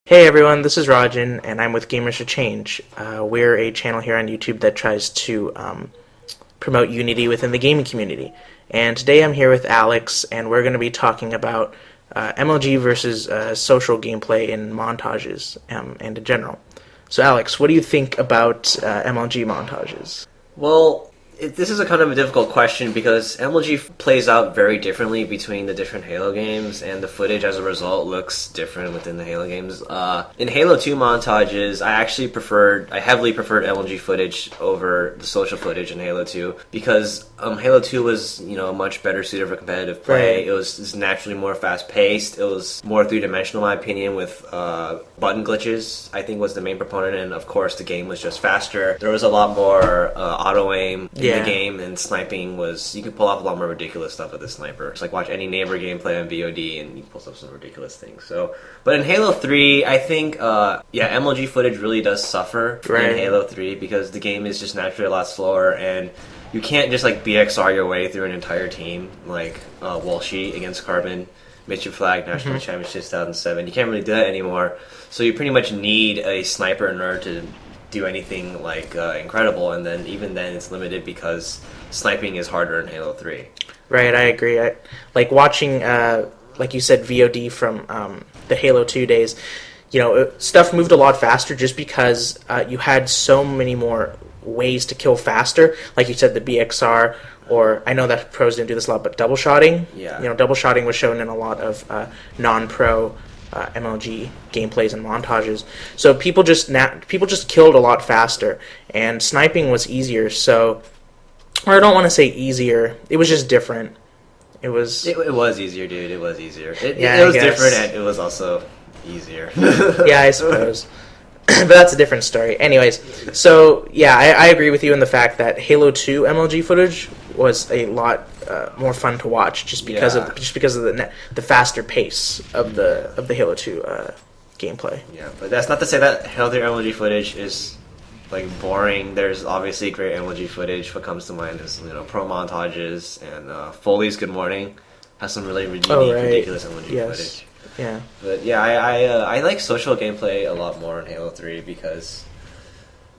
Hey everyone, this is Rajan, and I'm with Gamers for Change. We're a channel here on YouTube that tries to promote unity within the gaming community. And today I'm here with Alex, and we're going to be talking about MLG versus social gameplay in montages and in general. So Alex, what do you think about MLG montages? Well, this is a kind of a difficult question because MLG plays out very differently between the different Halo games, and the footage as a result looks different within the Halo games. In Halo 2 montages, I heavily preferred MLG footage over the social footage in Halo 2 because Halo 2 was, much better suited for competitive play. Right. It was naturally more fast-paced. It was more three-dimensional, in my opinion, with button glitches, I think was the main proponent, and of course the game was just faster. There was a lot more auto-aim in the game, and sniping you could pull off a lot more ridiculous stuff with the sniper. It's like watch any neighbor gameplay on VOD and you pull off some ridiculous things. But in Halo 3, I think MLG footage really does suffer in Halo 3 because the game is just naturally a lot slower, and you can't just like BXR your way through an entire team like Walshy against Carbon, Mission Flag National Championship 2007. You can't really do that anymore. So you pretty much need a sniper in order to do anything like incredible, and then even then it's limited because sniping is harder in Halo 3. Right, I agree. I like watching, like you said, VOD from the Halo 2 days. Stuff moved a lot faster just because you had so many more ways to kill faster. Like you said, the BXR, or I know that pros didn't do this a lot, but double shotting. Yeah. Double shotting was shown in a lot of non-pro MLG gameplays and montages. So people just killed a lot faster, and sniping was easier. So, or I don't want to say easier. It was just different. It was easier, dude. It was easier. It was different, and it was also easier. Yeah, I suppose. But that's a different story. Anyways, so yeah, I agree with you in the fact that Halo 2 MLG footage was a lot more fun to watch just because of the faster pace of the Halo 2 gameplay. Yeah, but that's not to say that Halo 3 MLG footage is like boring. There's obviously great MLG footage. What comes to mind is pro montages, and Foley's Good Morning has some really unique, ridiculous MLG footage. Yeah. But yeah, I like social gameplay a lot more in Halo 3 because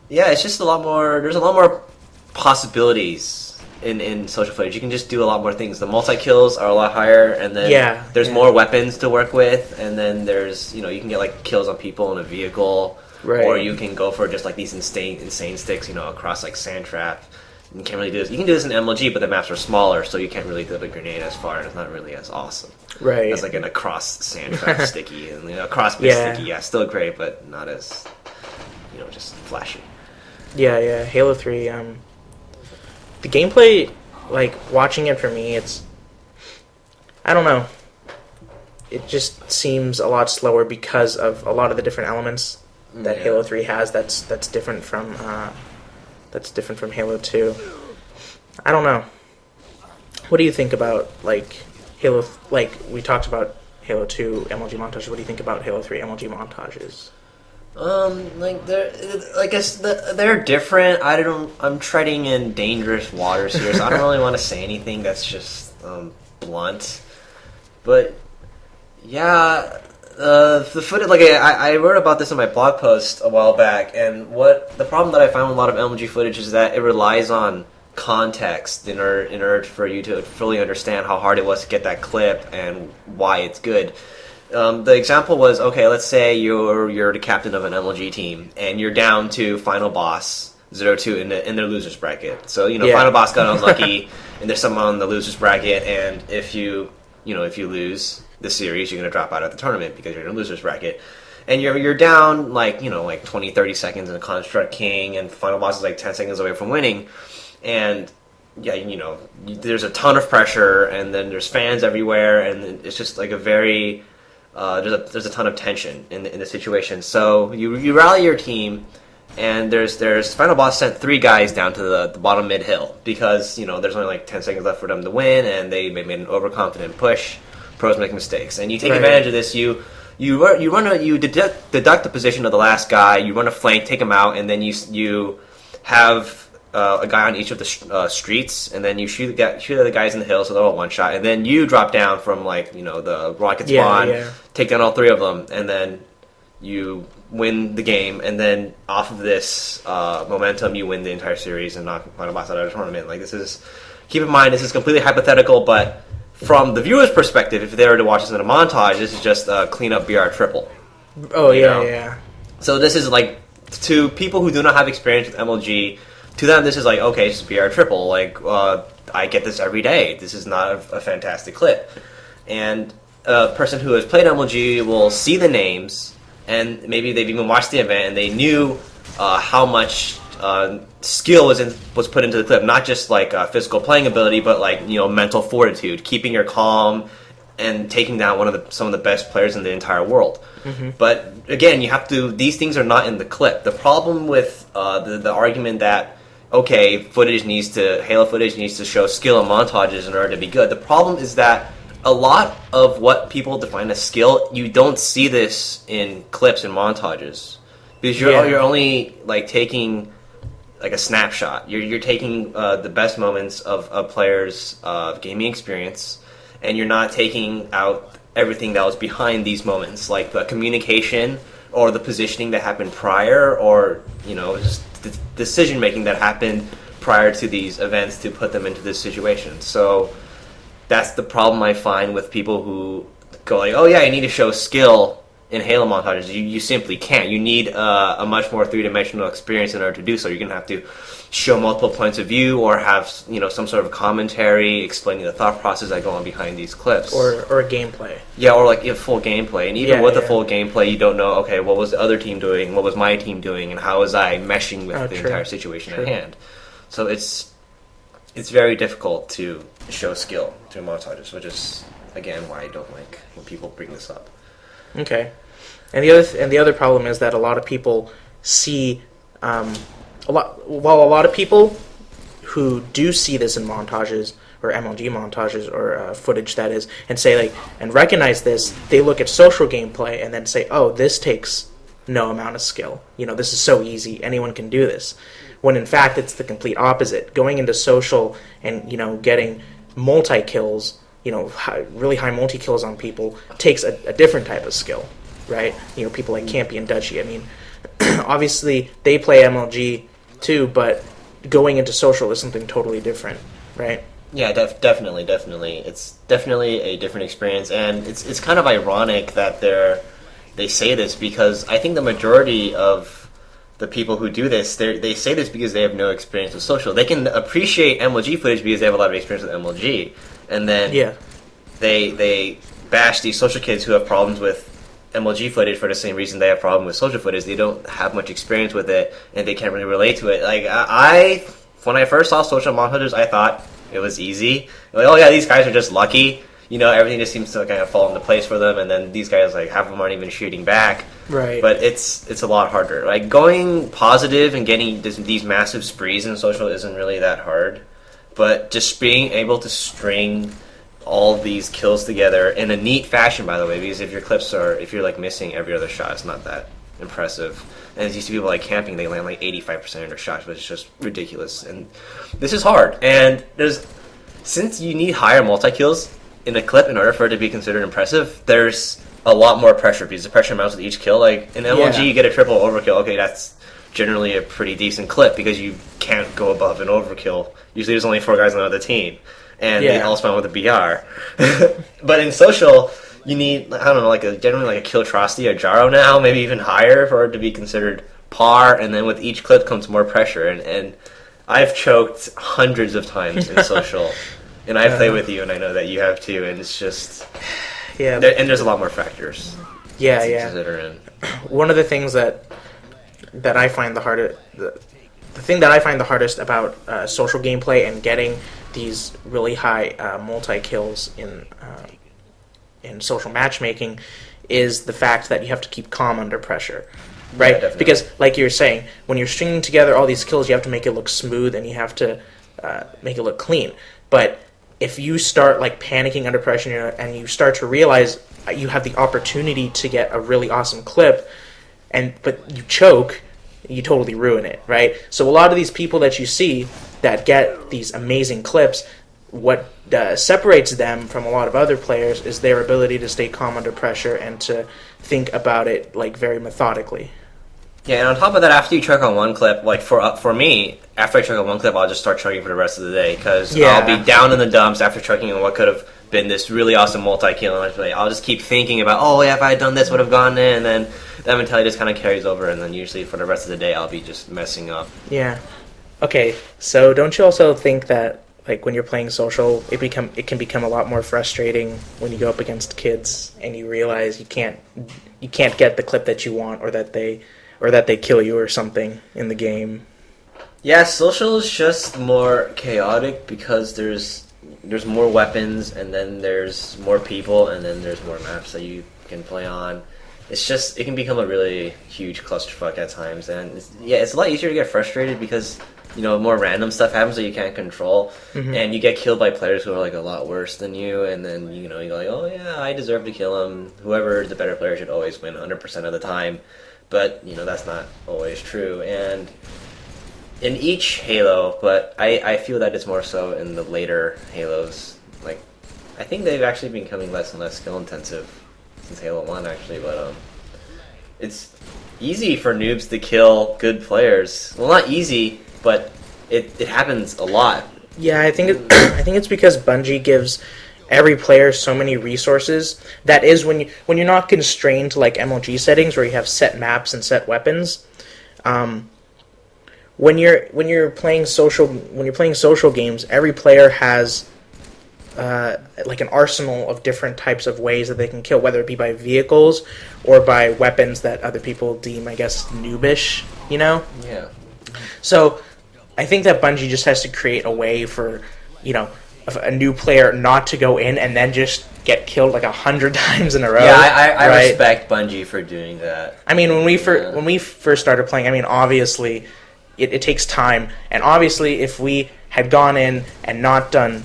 it's just a lot more. There's a lot more possibilities in social footage. You can just do a lot more things. The multi-kills are a lot higher, and then there's more weapons to work with, and then there's you can get like kills on people in a vehicle, or you can go for just like these insane sticks across like sand trap. You can't really do this. You can do this in MLG, but the maps are smaller, so you can't really throw the grenade as far, and it's not really as awesome. Right. It's like an across sand trap sticky, and across bit sticky. Yeah, still great, but not as just flashy. Yeah. Halo 3. The gameplay, like watching it for me, I don't know. It just seems a lot slower because of a lot of the different elements that Halo 3 has. That's different from Halo 2. I don't know. What do you think about like Halo? Like we talked about Halo 2 MLG montages. What do you think about Halo 3 MLG montages? They're different. I'm treading in dangerous waters here, so I don't really want to say anything that's just blunt. But yeah, the footage. Like I wrote about this in my blog post a while back, and the problem that I found with a lot of MLG footage is that it relies on context in order for you to fully understand how hard it was to get that clip and why it's good. The example was, okay, let's say you're the captain of an MLG team and you're down to final boss 0-2 in their losers bracket. So final boss got unlucky and there's someone on the losers bracket, and if you lose the series, you're gonna drop out of the tournament because you're in a losers bracket. And you're down like 20-30 seconds in a Construct King, and final boss is like 10 seconds away from winning. And there's a ton of pressure, and then there's fans everywhere, and it's just like a very there's a ton of tension in the situation. So you rally your team, and there's final boss sent 3 guys down to the bottom mid hill because there's only like 10 seconds left for them to win, and they made an overconfident push. Pros make mistakes, and you take advantage of this. You deduct the position of the last guy. You run a flank, take him out, and then you have a guy on each of the streets, and then you shoot the guys in the hill, so they're all one shot, and then you drop down from the rocket spawn, take down all 3 of them, and then you win the game, and then off of this momentum, you win the entire series and knock a boss out of the tournament. Like, this is, keep in mind, this is completely hypothetical, but from the viewer's perspective, if they were to watch this in a montage, this is just a clean-up BR triple. Oh, you yeah, know? yeah. So this is like, to people who do not have experience with MLG, to them this is like, okay, it's BR triple. Like, I get this every day. This is not a fantastic clip. And a person who has played MLG will see the names, and maybe they've even watched the event, and they knew how much skill was put into the clip. Not just like physical playing ability, but like, you know, mental fortitude, keeping your calm, and taking down some of the best players in the entire world. Mm-hmm. But again, you have to. These things are not in the clip. The problem with the argument that, okay, Halo footage needs to show skill and montages in order to be good. The problem is that a lot of what people define as skill, you don't see this in clips and montages, because you're only like taking like a snapshot. You're taking the best moments of a player's gaming experience, and you're not taking out everything that was behind these moments, like the communication or the positioning that happened prior, or, you know, just the decision making that happened prior to these events to put them into this situation. So that's the problem I find with people who go like, oh yeah, you need to show skill in Halo montages. You simply can't. You need a much more three-dimensional experience in order to do so. You're going to have to show multiple points of view, or have, you know, some sort of commentary explaining the thought process that go on behind these clips. Or gameplay. Yeah, or like full gameplay. And even with the full gameplay, you don't know, okay, what was the other team doing? What was my team doing? And how was I meshing with the entire situation at hand? So it's very difficult to show skill through montages, which is, again, why I don't like when people bring this up. Okay, and the other problem is that a lot of people see a lot of people who do see this in montages or MLG montages or footage, that is, and say like, and recognize this, they look at social gameplay and then say, oh, this takes no amount of skill. You know, this is so easy, anyone can do this. When in fact it's the complete opposite. Going into social and, you know, getting multi-kills, you know, really high multi-kills on people takes a different type of skill, right? You know, people like Campy and Dutchy. I mean, obviously they play MLG too, but going into social is something totally different, right? Yeah, definitely. It's definitely a different experience, and it's kind of ironic that they say this, because I think the majority of the people who do this, they say this because they have no experience with social. They can appreciate MLG footage because they have a lot of experience with MLG, and then they bash these social kids who have problems with MLG footage for the same reason they have problem with social footage. They don't have much experience with it, and they can't really relate to it. Like, when I first saw social montages, I thought it was easy. Like, oh yeah, these guys are just lucky. You know, everything just seems to kind of fall into place for them, and then these guys, like, half of them aren't even shooting back. Right. But it's a lot harder. Like, going positive and getting these massive sprees in social isn't really that hard. But just being able to string all these kills together in a neat fashion, by the way, because if you're like missing every other shot, it's not that impressive. And you see people like Camping, they land like 85% of their shots, but it's just ridiculous. And this is hard. And since you need higher multi-kills in a clip in order for it to be considered impressive, there's a lot more pressure, because the pressure mounts with each kill. Like, in MLG, you get a triple overkill. Okay, that's generally a pretty decent clip, because you can't go above an overkill. Usually there's only 4 guys on the team, and they all spawn with a BR. But in social, you need, I don't know, generally like a Killtrosity or Jaro now, maybe even higher, for it to be considered par. And then with each clip comes more pressure, and I've choked hundreds of times in social. And I play with you, and I know that you have too, and it's just... Yeah. And there's a lot more factors to consider in. One of the things that I find the hardest... The thing that I find the hardest about social gameplay and getting these really high multi-kills in social matchmaking is the fact that you have to keep calm under pressure. Right? Yeah, because, like you were saying, when you're stringing together all these kills, you have to make it look smooth, and you have to make it look clean. But if you start like panicking under pressure and you start to realize you have the opportunity to get a really awesome clip, but you choke, you totally ruin it, right? So a lot of these people that you see that get these amazing clips, what separates them from a lot of other players is their ability to stay calm under pressure and to think about it like very methodically. Yeah, and on top of that, after you choke on one clip, like for me, after I choke on one clip, I'll just start choking for the rest of the day because I'll be down in the dumps after choking on what could have been this really awesome multi-kill. And I'll just keep thinking about, oh yeah, if I had done this, would have gone in, and then that mentality just kind of carries over, and then usually for the rest of the day, I'll be just messing up. Yeah. Okay, so don't you also think that like when you're playing social, it can become a lot more frustrating when you go up against kids and you realize you can't get the clip that you want, or that they kill you or something in the game? Yeah, social is just more chaotic because there's more weapons, and then there's more people, and then there's more maps that you can play on. It can become a really huge clusterfuck at times, and it's a lot easier to get frustrated because more random stuff happens that you can't control, and you get killed by players who are like a lot worse than you, and then you go like, oh yeah, I deserve to kill him. Whoever the better player should always win 100% of the time, but that's not always true. And in each Halo, but I feel that it's more so in the later Halos. Like, I think they've actually been becoming less and less skill intensive since Halo 1, actually, but it's easy for noobs to kill good players. Well, not easy, but it happens a lot. Yeah, I think it's because Bungie gives every player so many resources. That is when you're not constrained to like MLG settings where you have set maps and set weapons. When you're playing social games, every player has like an arsenal of different types of ways that they can kill, whether it be by vehicles or by weapons that other people deem, I guess, noobish. Yeah. So I think that Bungie just has to create a way for a new player not to go in and then just get killed like 100 times in a row. Yeah, I respect Bungie for doing that. I mean, when we first started playing, I mean, obviously it takes time, and obviously if we had gone in and not done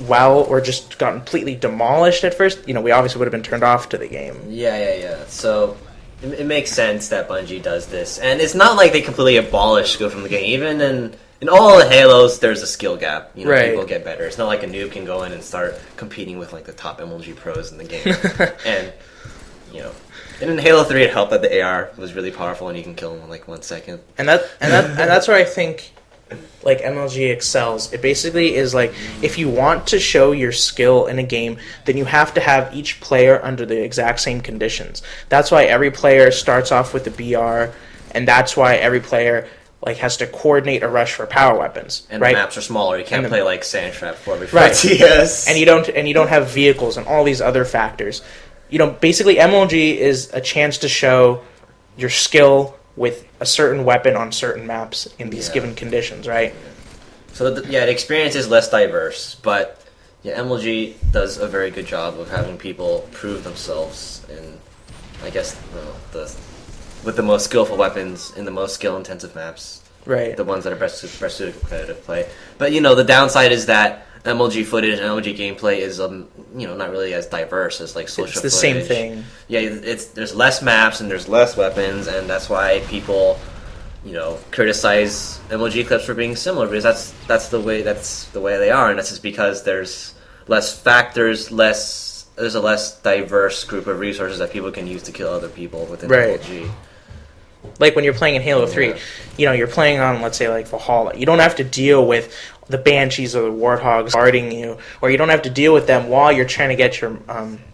well or just got completely demolished at first, we obviously would have been turned off to the game. Yeah. So it makes sense that Bungie does this, and it's not like they completely abolish skill from the game. Even in all the Halos, there's a skill gap. Right. People get better. It's not like a noob can go in and start competing with like the top MLG pros in the game. And in Halo 3, it helped that the AR was really powerful and you can kill them in like 1 second. And that's where I think like MLG excels. It basically is like, if you want to show your skill in a game, then you have to have each player under the exact same conditions. That's why every player starts off with the BR, and that's why every player like has to coordinate a rush for power weapons. And right? the maps are smaller. You can't play like Sandtrap 4v4 right. TS. And you don't have vehicles and all these other factors. Basically MLG is a chance to show your skill with a certain weapon on certain maps in these given conditions, right? So the experience is less diverse, but MLG does a very good job of having people prove themselves in, I guess, with the most skillful weapons in the most skill-intensive maps. Right. The ones that are best suited for competitive play. But the downside is that MLG footage and MLG gameplay is not really as diverse as like social footage. It's the same thing. Yeah, there's less maps and there's less weapons, and that's why people criticize MLG clips for being similar, because that's the way they are, and that's just because there's less factors, there's a less diverse group of resources that people can use to kill other people within MLG. Like when you're playing in Halo 3, you're playing on, let's say, like Valhalla. You don't have to deal with the Banshees or the Warthogs guarding you, or you don't have to deal with them while you're trying to get your...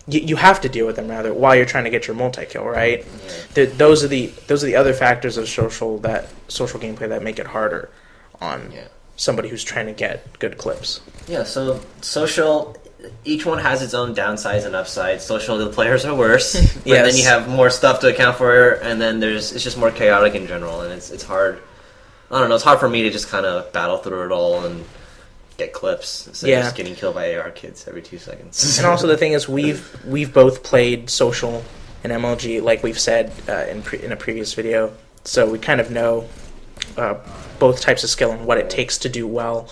you have to deal with them, rather, while you're trying to get your multi-kill, right? Yeah. Those are the other factors of social gameplay that make it harder on somebody who's trying to get good clips. Yeah, so social... Each one has its own downsides and upsides. Social, the players are worse, but then you have more stuff to account for, and then it's just more chaotic in general, and it's hard. I don't know. It's hard for me to just kind of battle through it all and get clips instead of just getting killed by AR kids every 2 seconds. And also the thing is, we've both played social and MLG, like we've said in a previous video, so we kind of know both types of skill and what it takes to do well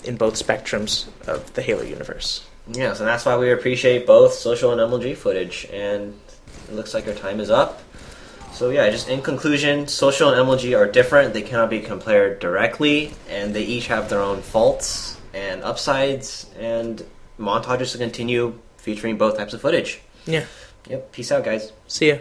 in both spectrums of the Halo universe. Yeah, so that's why we appreciate both social and MLG footage, and it looks like our time is up. So yeah, just in conclusion, social and MLG are different. They cannot be compared directly, and they each have their own faults, and and upsides, and montages to continue featuring both types of footage. Yeah. Yep. Peace out, guys. See ya.